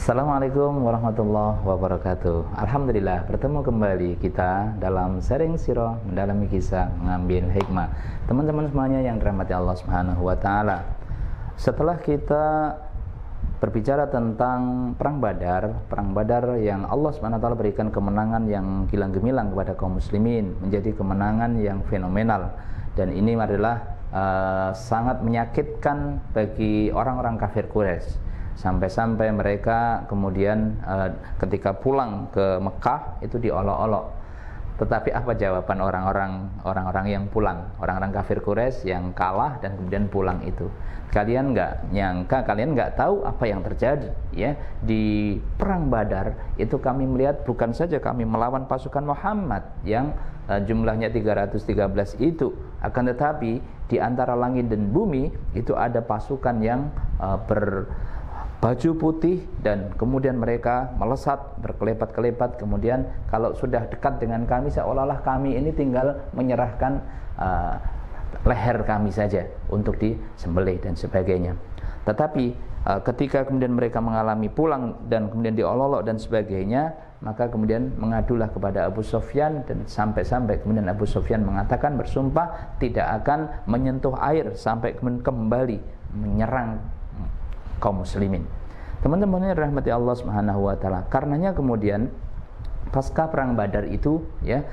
Assalamualaikum warahmatullahi wabarakatuh. Alhamdulillah bertemu kembali kita dalam sharing sirah mendalami kisah mengambil hikmah. Teman-teman semuanya yang dirahmati Allah Subhanahu wa taala. Setelah kita berbicara tentang perang Badar yang Allah Subhanahu wa taala berikan kemenangan yang gilang gemilang kepada kaum muslimin, menjadi kemenangan yang fenomenal, dan ini adalah sangat menyakitkan bagi orang-orang kafir Quraisy. Sampai-sampai mereka kemudian ketika pulang ke Mekah itu diolok-olok. Tetapi apa jawaban orang-orang yang pulang, orang-orang kafir Quraisy yang kalah dan kemudian pulang itu? Kalian nggak nyangka, kalian nggak tahu apa yang terjadi ya di perang Badar itu. Kami melihat bukan saja kami melawan pasukan Muhammad yang jumlahnya 313 itu, akan tetapi di antara langit dan bumi itu ada pasukan yang baju putih, dan kemudian mereka melesat berkelebat-kelebat. Kemudian kalau sudah dekat dengan kami, seolah-olah kami ini tinggal menyerahkan leher kami saja untuk disembelih dan sebagainya. Tetapi ketika kemudian mereka mengalami pulang dan kemudian diolok-olok dan sebagainya, maka kemudian mengadulah kepada Abu Sufyan, dan sampai-sampai kemudian Abu Sufyan mengatakan, bersumpah tidak akan menyentuh air sampai kembali menyerang kaum muslimin. Teman-teman yang dirahmati Allah Subhanahu wa taala, karenanya kemudian pasca perang Badar itu ya,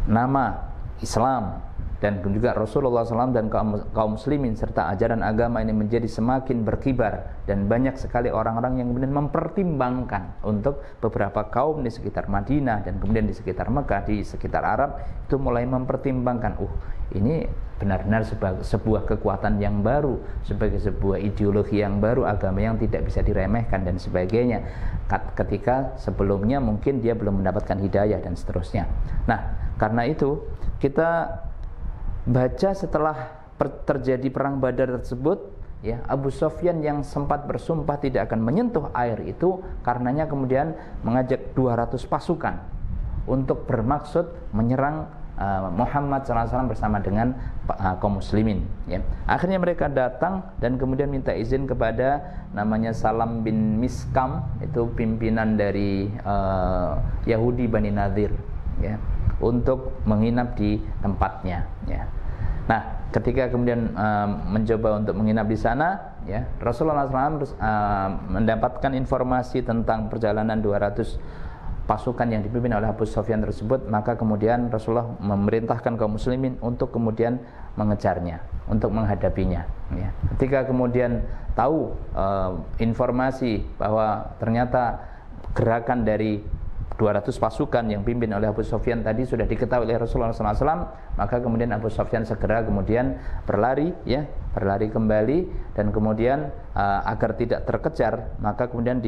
nama Islam dan juga Rasulullah SAW dan kaum muslimin serta ajaran agama ini menjadi semakin berkibar, dan banyak sekali orang-orang yang kemudian mempertimbangkan untuk beberapa kaum di sekitar Madinah dan kemudian di sekitar Mekah, di sekitar Arab itu mulai mempertimbangkan, ini benar-benar sebuah kekuatan yang baru, sebagai sebuah ideologi yang baru, agama yang tidak bisa diremehkan dan sebagainya, ketika sebelumnya mungkin dia belum mendapatkan hidayah dan seterusnya. Nah, karena itu kita baca setelah terjadi perang Badar tersebut ya, Abu Sufyan yang sempat bersumpah tidak akan menyentuh air itu, karenanya kemudian mengajak 200 pasukan untuk bermaksud menyerang Muhammad SAW bersama dengan kaum muslimin ya. Akhirnya mereka datang dan kemudian minta izin kepada namanya Salam bin Miskam, itu pimpinan dari Yahudi Bani Nadir ya, untuk menginap di tempatnya ya. Nah, ketika kemudian mencoba untuk menginap di sana ya, Rasulullah SAW mendapatkan informasi tentang perjalanan 200 pasukan yang dipimpin oleh Abu Sufyan tersebut, maka kemudian Rasulullah memerintahkan kaum muslimin untuk kemudian mengejarnya, untuk menghadapinya ya. Ketika kemudian tahu informasi bahwa ternyata gerakan dari 200 pasukan yang dipimpin oleh Abu Sufyan tadi sudah diketahui oleh Rasulullah SAW, maka kemudian Abu Sufyan segera kemudian berlari kembali, dan kemudian agar tidak terkejar, maka kemudian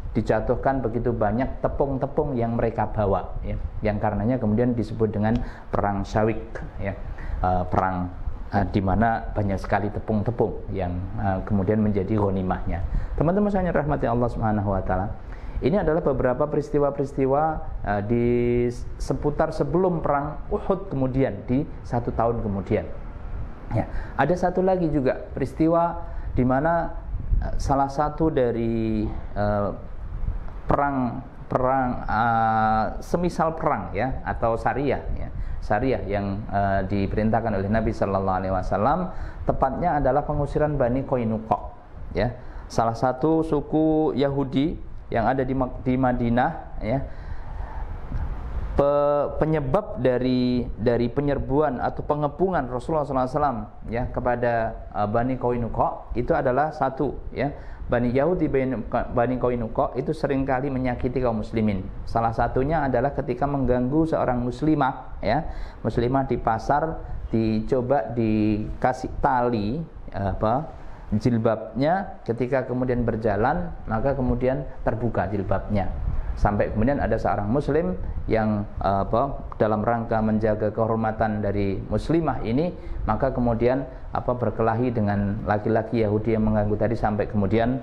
dijatuhkan begitu banyak tepung-tepung yang mereka bawa ya, yang karenanya kemudian disebut dengan perang Syawik ya, perang di mana banyak sekali tepung-tepung yang kemudian menjadi ghanimahnya. Teman-teman saya rahmati Allah Subhanahu wa taala, ini adalah beberapa peristiwa-peristiwa di seputar sebelum perang Uhud, kemudian di 1 tahun kemudian. Ya, ada satu lagi juga peristiwa di mana salah satu dari semisal perang ya, atau syariah ya, syariah yang diperintahkan oleh Nabi Sallallahu Alaihi Wasallam, tepatnya adalah pengusiran Bani Qainuqa ya, salah satu suku Yahudi yang ada di Madinah ya. Penyebab dari penyerbuan atau pengepungan Rasulullah SAW ya kepada Bani Qainuqa itu adalah satu ya, Bani Yahudi Bani Qainuqa itu seringkali menyakiti kaum muslimin. Salah satunya adalah ketika mengganggu seorang muslimah ya, muslimah di pasar, dicoba dikasih tali jilbabnya, ketika kemudian berjalan maka kemudian terbuka jilbabnya, sampai kemudian ada seorang muslim yang dalam rangka menjaga kehormatan dari muslimah ini, maka kemudian berkelahi dengan laki-laki Yahudi yang mengganggu tadi, sampai kemudian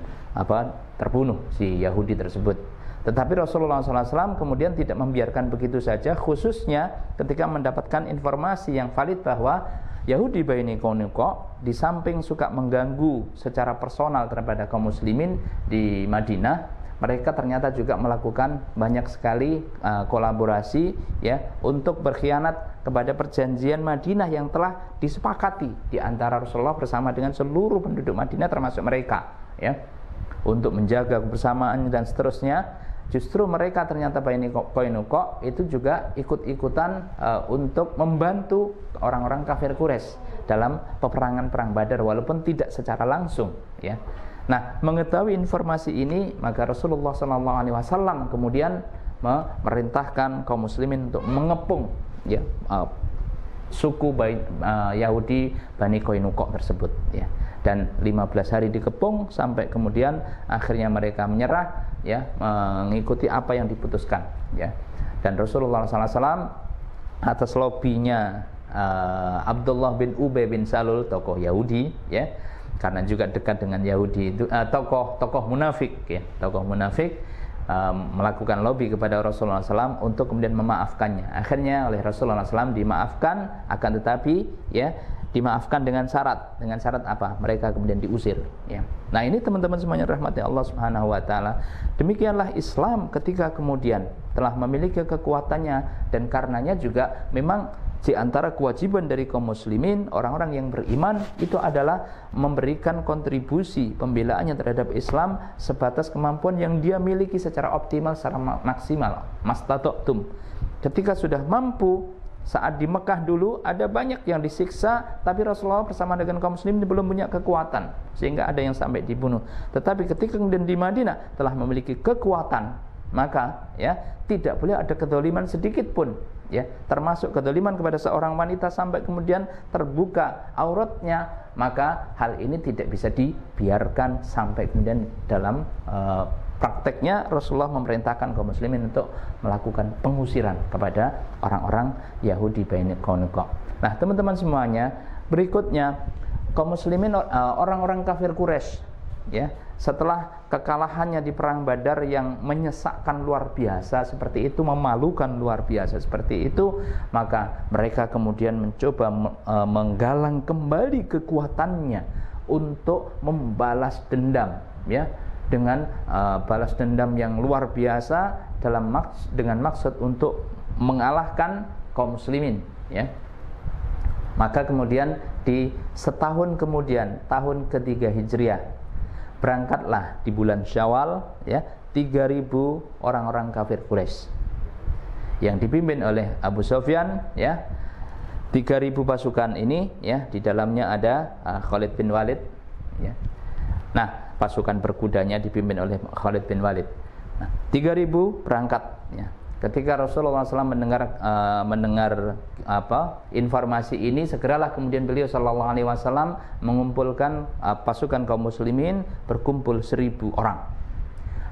terbunuh si Yahudi tersebut. Tetapi Rasulullah SAW kemudian tidak membiarkan begitu saja, khususnya ketika mendapatkan informasi yang valid bahwa Yahudi Bani Qainuqa di samping suka mengganggu secara personal terhadap kaum muslimin di Madinah, mereka ternyata juga melakukan banyak sekali kolaborasi ya untuk berkhianat kepada perjanjian Madinah yang telah disepakati di antara Rasulullah bersama dengan seluruh penduduk Madinah termasuk mereka ya, untuk menjaga kebersamaan dan seterusnya. Justru mereka ternyata Bani Qainuqa itu juga ikut-ikutan untuk membantu orang-orang kafir Quraisy dalam peperangan perang Badar walaupun tidak secara langsung ya. Nah, mengetahui informasi ini maka Rasulullah SAW kemudian memerintahkan kaum muslimin untuk mengepung ya suku Yahudi Bani Qainuqa tersebut ya. Dan 15 hari dikepung sampai kemudian akhirnya mereka menyerah ya, mengikuti apa yang diputuskan ya. Dan Rasulullah SAW atas lobinya Abdullah bin Ubay bin Salul, tokoh Yahudi ya, karena juga dekat dengan Yahudi itu tokoh munafik ya, tokoh munafik melakukan lobby kepada Rasulullah SAW untuk kemudian memaafkannya. Akhirnya oleh Rasulullah SAW dimaafkan, akan tetapi ya dimaafkan dengan syarat apa? Mereka kemudian diusir ya. Nah, ini teman-teman semuanya rahmati Allah Subhanahu wa taala. Demikianlah Islam ketika kemudian telah memiliki kekuatannya, dan karenanya juga memang di antara kewajiban dari kaum muslimin, orang-orang yang beriman itu adalah memberikan kontribusi pembelaannya terhadap Islam sebatas kemampuan yang dia miliki secara optimal, secara maksimal. Mastata'tum. Ketika sudah mampu. Saat di Mekah dulu ada banyak yang disiksa, tapi Rasulullah bersama dengan kaum muslimin belum punya kekuatan sehingga ada yang sampai dibunuh. Tetapi ketika kemudian di Madinah telah memiliki kekuatan, maka ya tidak boleh ada kedzaliman sedikit pun ya, termasuk kedzaliman kepada seorang wanita sampai kemudian terbuka auratnya, maka hal ini tidak bisa dibiarkan sampai kemudian dalam prakteknya Rasulullah memerintahkan kaum muslimin untuk melakukan pengusiran kepada orang-orang Yahudi Bani Qainuqa. Nah, teman-teman semuanya, berikutnya kaum muslimin orang-orang kafir Quraisy ya, setelah kekalahannya di perang Badar yang menyesakkan luar biasa seperti itu, memalukan luar biasa seperti itu, maka mereka kemudian mencoba menggalang kembali kekuatannya untuk membalas dendam ya, dengan balas dendam yang luar biasa dengan maksud untuk mengalahkan kaum muslimin ya. Maka kemudian di setahun kemudian, tahun ketiga Hijriah, berangkatlah di bulan Syawal ya 3.000 orang-orang kafir Quraisy yang dipimpin oleh Abu Sufyan ya. 3.000 pasukan ini ya, di dalamnya ada Khalid bin Walid ya. Nah, pasukan berkudanya dipimpin oleh Khalid bin Walid. Nah, 3.000 berangkat ya. Ketika Rasulullah SAW mendengar informasi ini, segeralah kemudian beliau SAW mengumpulkan pasukan kaum muslimin, berkumpul 1.000 orang,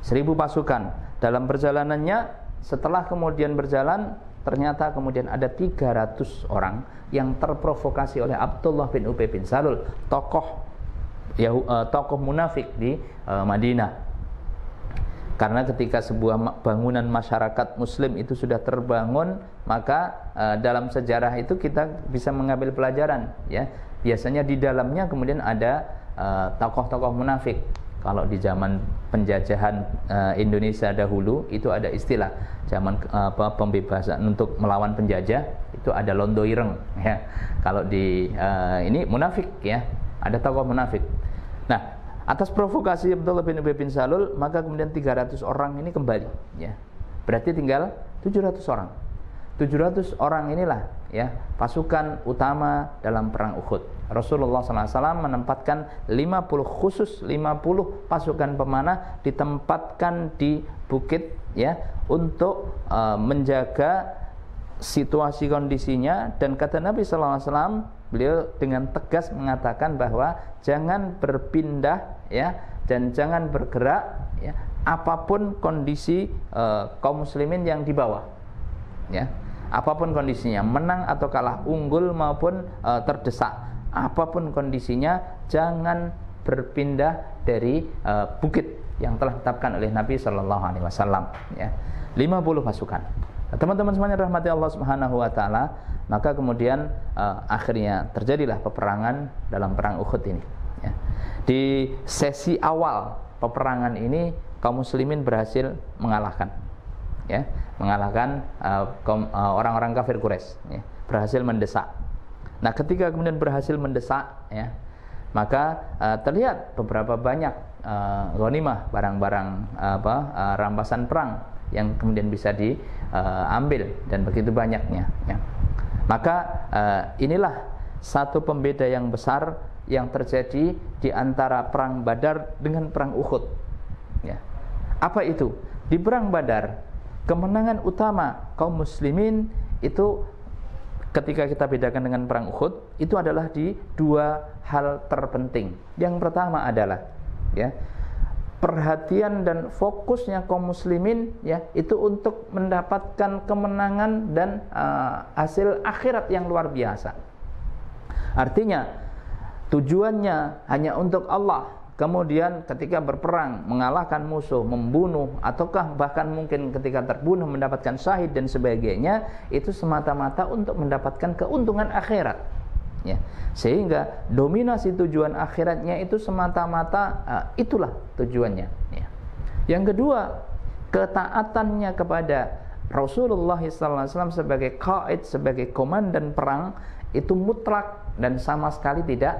1.000 pasukan. Dalam perjalanannya, setelah kemudian berjalan, ternyata kemudian ada 300 orang yang terprovokasi oleh Abdullah bin Ubay bin Salul, tokoh munafik di Madinah. Karena ketika sebuah bangunan masyarakat muslim itu sudah terbangun, maka dalam sejarah itu kita bisa mengambil pelajaran ya. Biasanya di dalamnya kemudian ada tokoh-tokoh munafik. Kalau di zaman penjajahan Indonesia dahulu itu ada istilah zaman pembebasan untuk melawan penjajah, itu ada londo ireng ya. Kalau di ini munafik ya, ada tokoh munafik. Nah, atas provokasi Abdullah bin Ubay bin Salul, maka kemudian 300 orang ini kembali ya. Berarti tinggal 700 orang. 700 orang inilah ya pasukan utama dalam perang Uhud. Rasulullah SAW menempatkan 50 pasukan pemanah ditempatkan di bukit ya untuk menjaga situasi kondisinya. Dan kata Nabi SAW, beliau dengan tegas mengatakan bahwa jangan berpindah ya, dan jangan bergerak ya, apapun kondisi kaum muslimin yang di bawah ya, apapun kondisinya, menang atau kalah, unggul maupun terdesak, apapun kondisinya, jangan berpindah dari bukit yang telah ditetapkan oleh Nabi SAW ya. 50 pasukan Teman-teman semuanya rahmati Allah Subhanahu wa taala, maka kemudian akhirnya terjadilah peperangan dalam perang Uhud ini, ya. Di sesi awal peperangan ini kaum muslimin berhasil mengalahkan, ya, mengalahkan orang-orang kafir Quraisy, ya, berhasil mendesak. Nah, ketika kemudian berhasil mendesak, ya, maka terlihat beberapa banyak ghanimah, barang-barang rampasan perang yang kemudian bisa diambil, dan begitu banyaknya, ya. Maka inilah satu pembeda yang besar yang terjadi di antara perang Badar dengan perang Uhud, ya. Apa itu? Di perang Badar, kemenangan utama kaum muslimin itu, ketika kita bedakan dengan perang Uhud, itu adalah di dua hal terpenting. Yang pertama adalah, ya, perhatian dan fokusnya kaum muslimin, ya, itu untuk mendapatkan kemenangan dan hasil akhirat yang luar biasa. Artinya tujuannya hanya untuk Allah. Kemudian ketika berperang mengalahkan musuh, membunuh, ataukah bahkan mungkin ketika terbunuh mendapatkan syahid dan sebagainya, itu semata-mata untuk mendapatkan keuntungan akhirat, ya. Sehingga dominasi tujuan akhiratnya itu semata-mata itulah tujuannya, ya. Yang kedua, ketaatannya kepada Rasulullah SAW sebagai qaid, sebagai komandan perang, itu mutlak dan sama sekali tidak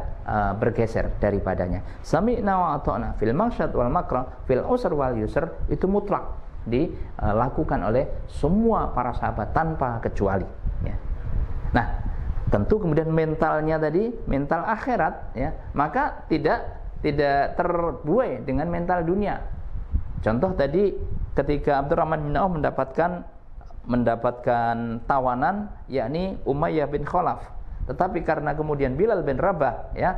bergeser daripadanya. Sami'na wa ata'na fil masyad wal makrah fil usr wal yusr, itu mutlak dilakukan oleh semua para sahabat tanpa kecuali, ya. Nah, tentu kemudian mentalnya tadi, mental akhirat, ya, maka tidak terbuai dengan mental dunia. Contoh tadi ketika Abdurrahman bin Auf mendapatkan tawanan, yakni Umayyah bin Khalaf. Tetapi karena kemudian Bilal bin Rabah, ya,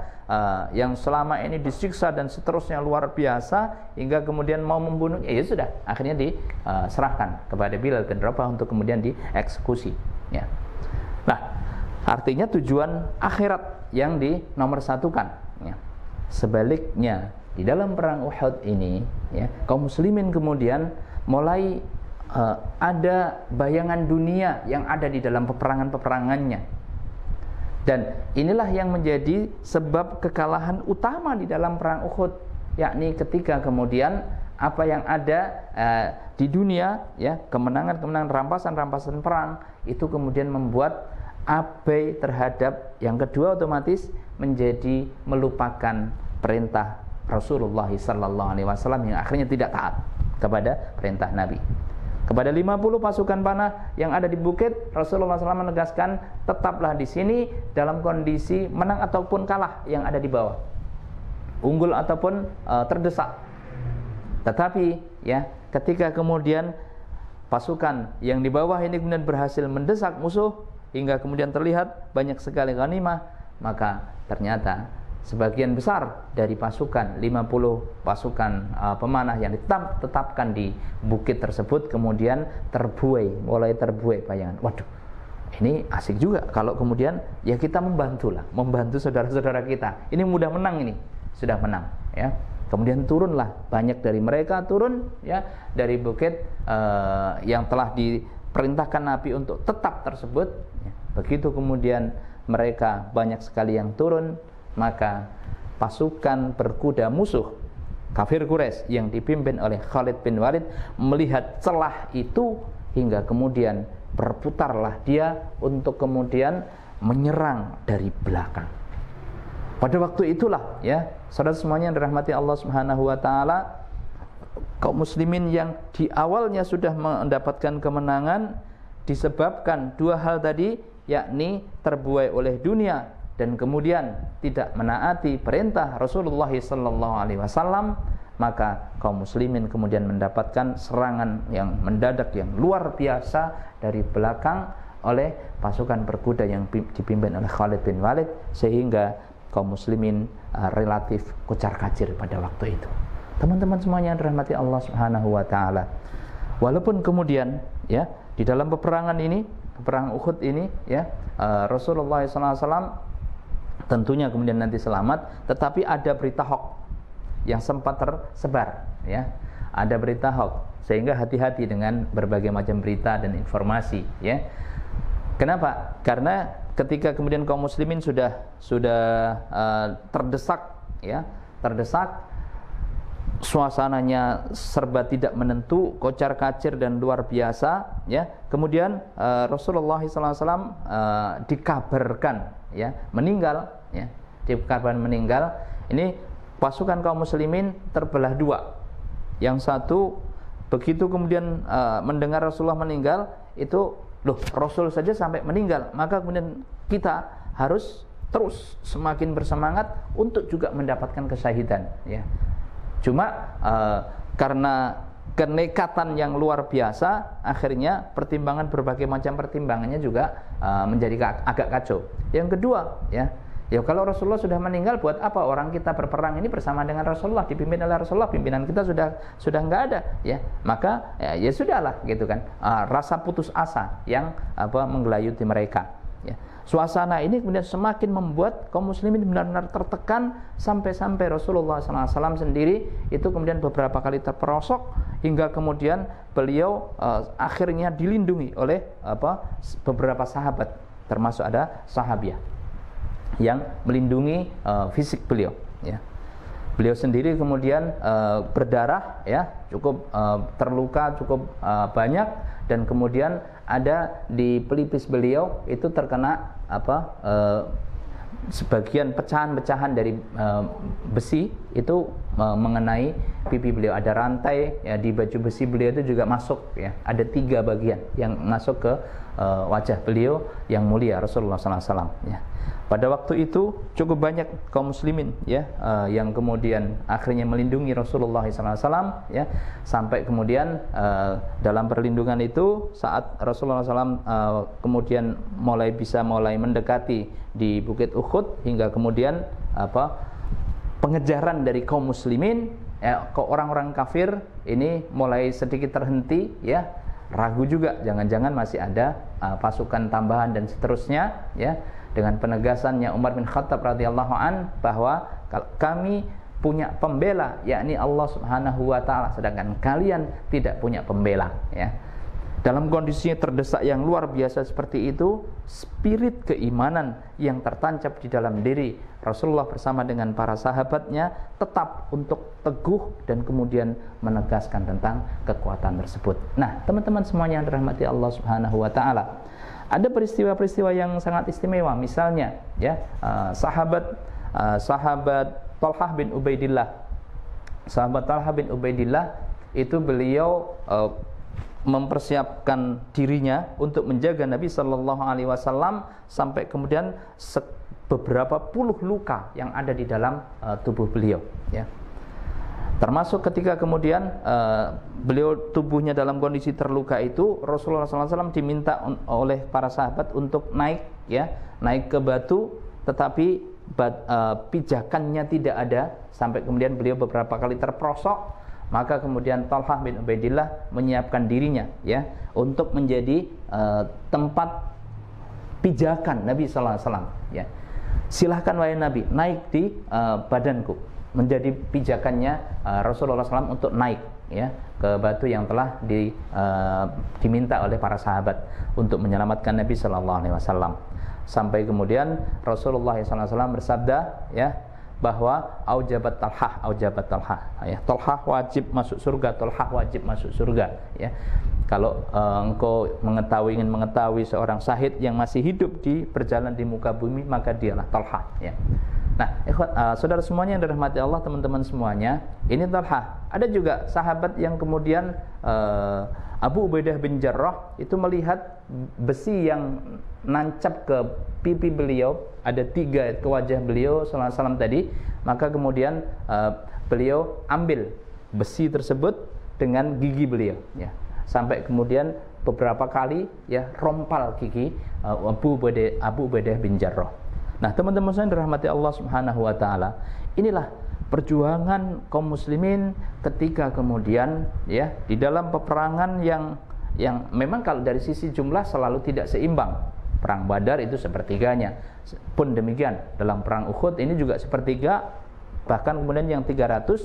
yang selama ini disiksa dan seterusnya luar biasa, hingga kemudian mau membunuh, ya sudah, akhirnya diserahkan kepada Bilal bin Rabah untuk kemudian dieksekusi, ya. Nah, artinya tujuan akhirat yang dinomorsatukan, ya. Sebaliknya di dalam perang Uhud ini, ya, kaum muslimin kemudian mulai ada bayangan dunia yang ada di dalam peperangannya. Dan inilah yang menjadi sebab kekalahan utama di dalam perang Uhud, yakni ketika kemudian apa yang ada di dunia, ya, kemenangan-kemenangan, rampasan-rampasan perang itu kemudian membuat abai terhadap yang kedua, otomatis menjadi melupakan perintah Rasulullah SAW yang akhirnya tidak taat kepada perintah Nabi. Kepada 50 pasukan panah yang ada di bukit, Rasulullah SAW menegaskan, tetaplah di sini dalam kondisi menang ataupun kalah yang ada di bawah, unggul ataupun terdesak. Tetapi, ya, ketika kemudian pasukan yang di bawah ini kemudian berhasil mendesak musuh hingga kemudian terlihat banyak sekali ghanimah, maka ternyata sebagian besar dari pasukan, 50 pasukan pemanah yang ditetapkan di bukit tersebut kemudian mulai terbuai bayangan, waduh, ini asik juga kalau kemudian ya kita membantu saudara-saudara kita, ini mudah menang, ini sudah menang, ya. Kemudian turunlah banyak dari mereka, turun, ya, dari bukit yang telah diperintahkan Nabi untuk tetap tersebut, ya. Begitu kemudian mereka banyak sekali yang turun, maka pasukan berkuda musuh kafir Quraisy yang dipimpin oleh Khalid bin Walid melihat celah itu, hingga kemudian berputarlah dia untuk kemudian menyerang dari belakang. Pada waktu itulah, ya, saudara semuanya yang dirahmati Allah Subhanahu wa taala, kaum muslimin yang di awalnya sudah mendapatkan kemenangan disebabkan dua hal tadi, yakni terbuai oleh dunia dan kemudian tidak menaati perintah Rasulullah SAW, maka kaum muslimin kemudian mendapatkan serangan yang mendadak yang luar biasa dari belakang oleh pasukan berkuda yang dipimpin oleh Khalid bin Walid, sehingga kaum muslimin relatif kocar-kacir pada waktu itu. Teman-teman semuanya yang dirahmati Allah Subhanahu wa taala, walaupun kemudian, ya, di dalam peperangan ini, peperang Uhud ini, ya, Rasulullah SAW tentunya kemudian nanti selamat, tetapi ada berita hoax yang sempat tersebar, ya. ada berita hoax, sehingga hati-hati dengan berbagai macam berita dan informasi, ya. Kenapa? Karena ketika kemudian kaum muslimin sudah terdesak, ya, suasananya serba tidak menentu, kocar-kacir dan luar biasa, ya. Kemudian Rasulullah SAW dikabarkan, ya, meninggal, ya, dikabarkan meninggal. Ini pasukan kaum muslimin terbelah dua. Yang satu begitu kemudian mendengar Rasulullah meninggal, itu loh, Rasul saja sampai meninggal, maka kemudian kita harus terus semakin bersemangat untuk juga mendapatkan kesyahidan, ya. Cuma karena kenekatan yang luar biasa, akhirnya berbagai macam pertimbangannya juga menjadi agak kacau. Yang kedua, ya kalau Rasulullah sudah meninggal, buat apa orang kita berperang ini bersama dengan Rasulullah, dipimpin oleh Rasulullah, pimpinan kita sudah nggak ada, ya. Maka ya sudahlah, gitu kan. Rasa putus asa yang menggelayuti mereka, ya. Suasana ini kemudian semakin membuat kaum muslimin benar-benar tertekan, sampai Rasulullah SAW sendiri itu kemudian beberapa kali terperosok, hingga kemudian beliau akhirnya dilindungi oleh beberapa sahabat, termasuk ada sahabiah yang melindungi fisik beliau, ya. Beliau sendiri kemudian berdarah, ya, cukup terluka cukup banyak, dan kemudian ada di pelipis beliau itu terkena sebagian pecahan-pecahan dari besi itu mengenai pipi beliau. Ada rantai, ya, di baju besi beliau itu juga masuk, ya. Ada 3 bagian yang masuk ke wajah beliau yang mulia Rasulullah SAW, ya. Pada waktu itu cukup banyak kaum muslimin, ya, yang kemudian akhirnya melindungi Rasulullah SAW, ya, sampai kemudian dalam perlindungan itu saat Rasulullah SAW kemudian mulai mendekati di Bukit Uhud, hingga kemudian pengejaran dari kaum muslimin, ke orang-orang kafir ini mulai sedikit terhenti, ya. Ragu juga, jangan-jangan masih ada pasukan tambahan dan seterusnya, ya. Dengan penegasannya Umar bin Khattab radhiyallahu an bahwa kami punya pembela, yakni Allah Subhanahu wa taala, sedangkan kalian tidak punya pembela, ya. Dalam kondisinya terdesak yang luar biasa seperti itu, spirit keimanan yang tertancap di dalam diri Rasulullah bersama dengan para sahabatnya tetap untuk teguh dan kemudian menegaskan tentang kekuatan tersebut. Nah, teman-teman semuanya yang dirahmati Allah Subhanahu wa taala, ada peristiwa-peristiwa yang sangat istimewa. Misalnya, ya, sahabat Talhah bin Ubaidillah. Sahabat Talhah bin Ubaidillah itu beliau mempersiapkan dirinya untuk menjaga Nabi Shallallahu Alaihi Wasallam sampai kemudian beberapa puluh luka yang ada di dalam tubuh beliau, ya. Termasuk ketika kemudian beliau tubuhnya dalam kondisi terluka itu, Rasulullah SAW diminta oleh para sahabat untuk naik ke batu, tetapi pijakannya tidak ada, sampai kemudian beliau beberapa kali terperosok. Maka kemudian Talhah bin Ubaidillah menyiapkan dirinya, ya, untuk menjadi tempat pijakan Nabi SAW, ya. Silahkan wahai Nabi, naik di badanku, menjadi pijakannya Rasulullah SAW untuk naik, ya, ke batu yang telah diminta oleh para sahabat untuk menyelamatkan Nabi SAW. Sampai kemudian Rasulullah SAW bersabda, ya, bahwa aujabat Talhah, ya, Talhah wajib masuk surga, Talhah wajib masuk surga, ya. Kalau engkau ingin mengetahui seorang syahid yang masih hidup berjalan di muka bumi, maka dialah Talhah, ya. Nah, saudara semuanya yang dirahmati Allah, teman-teman semuanya, ini Talhah. Ada juga sahabat yang kemudian Abu Ubaidah bin Jarrah itu melihat besi yang nancap ke pipi beliau, ada 3 ke wajah beliau sallallahu alaihi wasallam tadi. Maka kemudian beliau ambil besi tersebut dengan gigi beliau, ya. Sampai kemudian beberapa kali, ya, rompal gigi Abu Ubaidah bin Jarrah. Nah, teman-teman saya dirahmati Allah Subhanahu wa taala, inilah perjuangan kaum muslimin ketika kemudian, ya, di dalam peperangan yang memang kalau dari sisi jumlah selalu tidak seimbang. Perang Badar itu sepertiganya, pun demikian dalam perang Uhud ini juga sepertiga, bahkan kemudian yang 300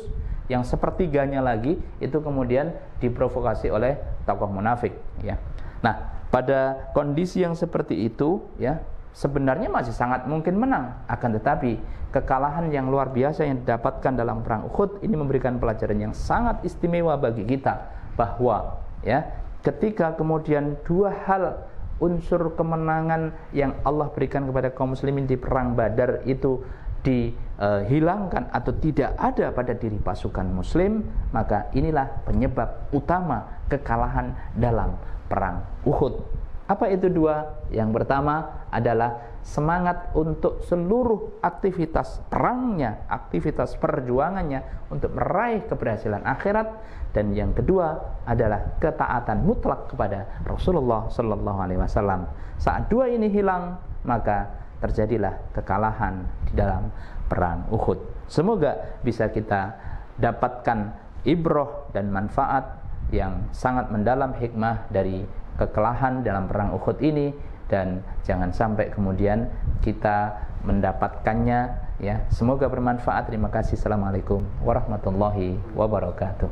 yang sepertiganya lagi itu kemudian diprovokasi oleh tokoh munafik, ya. Nah, pada kondisi yang seperti itu, ya, sebenarnya masih sangat mungkin menang, akan tetapi kekalahan yang luar biasa yang didapatkan dalam perang Uhud ini memberikan pelajaran yang sangat istimewa bagi kita, bahwa ya, ketika kemudian dua hal unsur kemenangan yang Allah berikan kepada kaum muslimin di perang Badar itu dihilangkan atau tidak ada pada diri pasukan muslim, maka inilah penyebab utama kekalahan dalam perang Uhud. Apa itu dua? Yang pertama adalah semangat untuk seluruh aktivitas perangnya, aktivitas perjuangannya untuk meraih keberhasilan akhirat, dan yang kedua adalah ketaatan mutlak kepada Rasulullah Sallallahu Alaihi Wasallam. Saat dua ini hilang, maka terjadilah kekalahan di dalam perang Uhud. Semoga bisa kita dapatkan ibroh dan manfaat yang sangat mendalam, hikmah dari kekalahan dalam perang Uhud ini, dan jangan sampai kemudian kita mendapatkannya, ya. Semoga bermanfaat. Terima kasih. Assalamualaikum warahmatullahi wabarakatuh.